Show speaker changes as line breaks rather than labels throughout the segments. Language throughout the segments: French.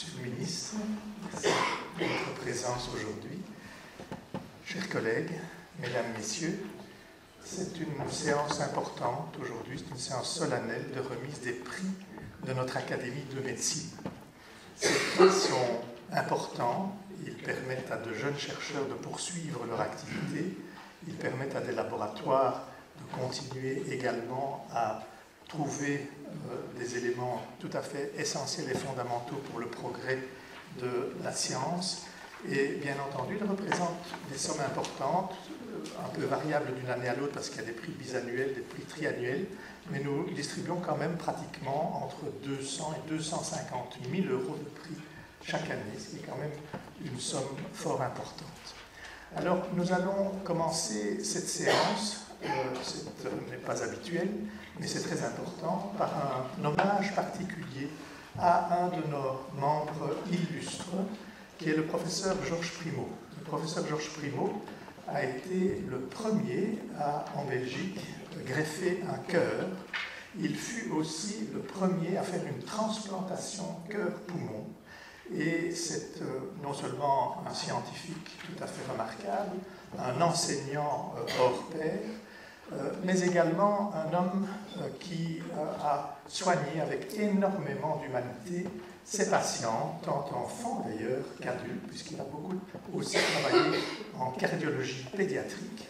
Monsieur le ministre, merci de votre présence aujourd'hui. Chers collègues, mesdames, messieurs, c'est une séance importante aujourd'hui, c'est une séance solennelle de remise des prix de notre Académie de médecine. Ces prix sont importants, ils permettent à de jeunes chercheurs de poursuivre leur activité, ils permettent à des laboratoires de continuer également à trouver des éléments tout à fait essentiels et fondamentaux pour le progrès de la science. Et bien entendu, ils représentent des sommes importantes, un peu variables d'une année à l'autre parce qu'il y a des prix bisannuels, des prix triannuels, mais nous distribuons quand même pratiquement entre 200 et 250 000 euros de prix chaque année, ce qui est quand même une somme fort importante. Alors, nous allons commencer cette séance, ce n'est pas habituel, mais c'est très important, par un hommage particulier à un de nos membres illustres, qui est le professeur Georges Primo. Le professeur Georges Primo a été le premier à, en Belgique, greffer un cœur. Il fut aussi le premier à faire une transplantation cœur-poumon. Et c'est non seulement un scientifique tout à fait remarquable, un enseignant hors pair, mais également un homme qui a soigné avec énormément d'humanité ses patients, tant enfants d'ailleurs qu'adultes, puisqu'il a beaucoup aussi travaillé en cardiologie pédiatrique.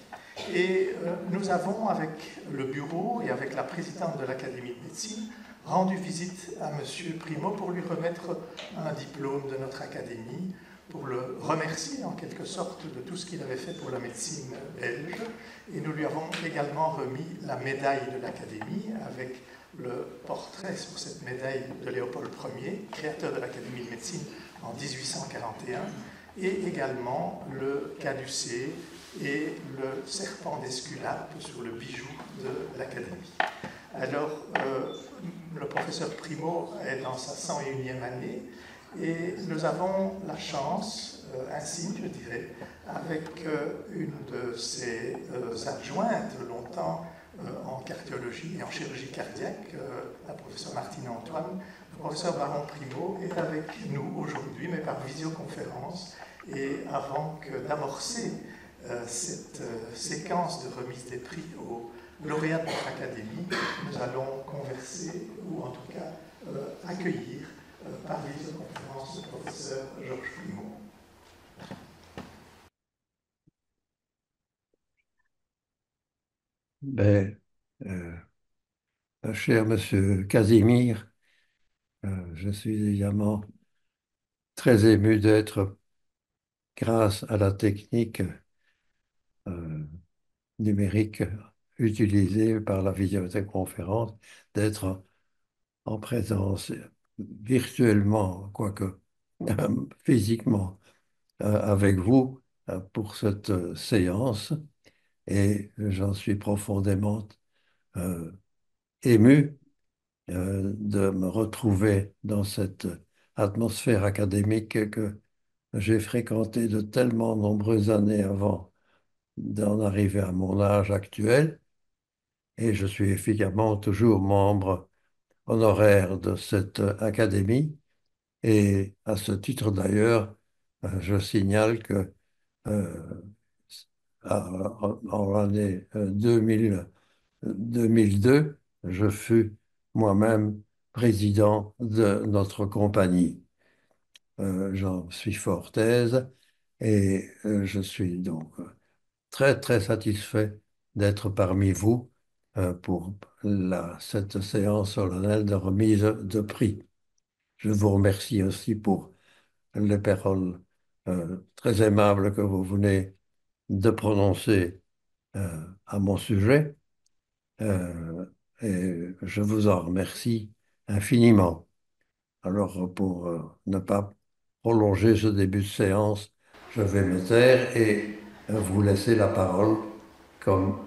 Et nous avons, avec le bureau et avec la présidente de l'Académie de médecine, rendu visite à M. Primo pour lui remettre un diplôme de notre Académie, pour le remercier en quelque sorte de tout ce qu'il avait fait pour la médecine belge. Et nous lui avons également remis la médaille de l'Académie avec le portrait sur cette médaille de Léopold Ier, créateur de l'Académie de médecine en 1841, et également le caducée et le serpent d'Esculape sur le bijou de l'Académie. Alors, le professeur Primo est dans sa 101e année et nous avons la chance, un signe, je dirais, avec une de ses adjointes longtemps en cardiologie et en chirurgie cardiaque, la professeure Martine Antoine. Le professeur Baron Primo est avec nous aujourd'hui, mais par visioconférence. Et avant d'amorcer cette séquence de remise des prix aux lauréats de notre Académie, nous allons converser, ou en tout cas accueillir par visioconférence le professeur Georges Primo.
Cher Monsieur Casimir, je suis évidemment très ému d'être, grâce à la technique numérique utilisée par la visioconférence, d'être en présence virtuellement, quoique physiquement, avec vous pour cette séance. Et j'en suis profondément ému de me retrouver dans cette atmosphère académique que j'ai fréquentée de tellement nombreuses années avant d'en arriver à mon âge actuel. Et je suis évidemment toujours membre honoraire de cette académie. Et à ce titre d'ailleurs, je signale que euh, en l'année 2002, je fus moi-même président de notre compagnie. J'en suis fort aise et je suis donc très très satisfait d'être parmi vous pour cette séance solennelle de remise de prix. Je vous remercie aussi pour les paroles très aimables que vous venez de prononcer à mon sujet. Euh, et je vous en remercie infiniment. Alors, pour ne pas prolonger ce début de séance, je vais me taire et vous laisser la parole comme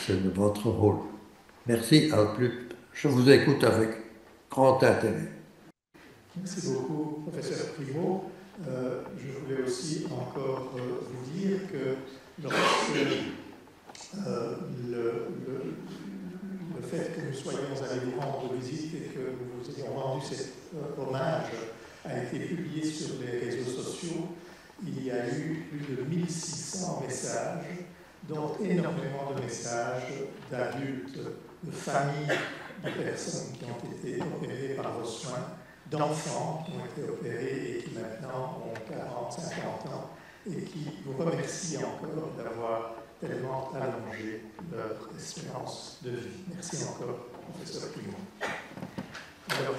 c'est de votre rôle. Merci, à plus. Je vous écoute avec grand intérêt.
Merci beaucoup, professeur Primo. Je voulais aussi encore vous dire que lorsque le fait que nous soyons allés vous rendre visite et que nous vous ayons rendu cet hommage a été publié sur les réseaux sociaux, il y a eu plus de 1600 messages, dont énormément de messages d'adultes, de familles, de personnes qui ont été opérées par vos soins, d'enfants qui ont été opérés et qui maintenant ont 40, 50 ans et qui vous remercient encore d'avoir tellement allongé leur espérance de vie. Merci encore, professeur Plumont. Alors,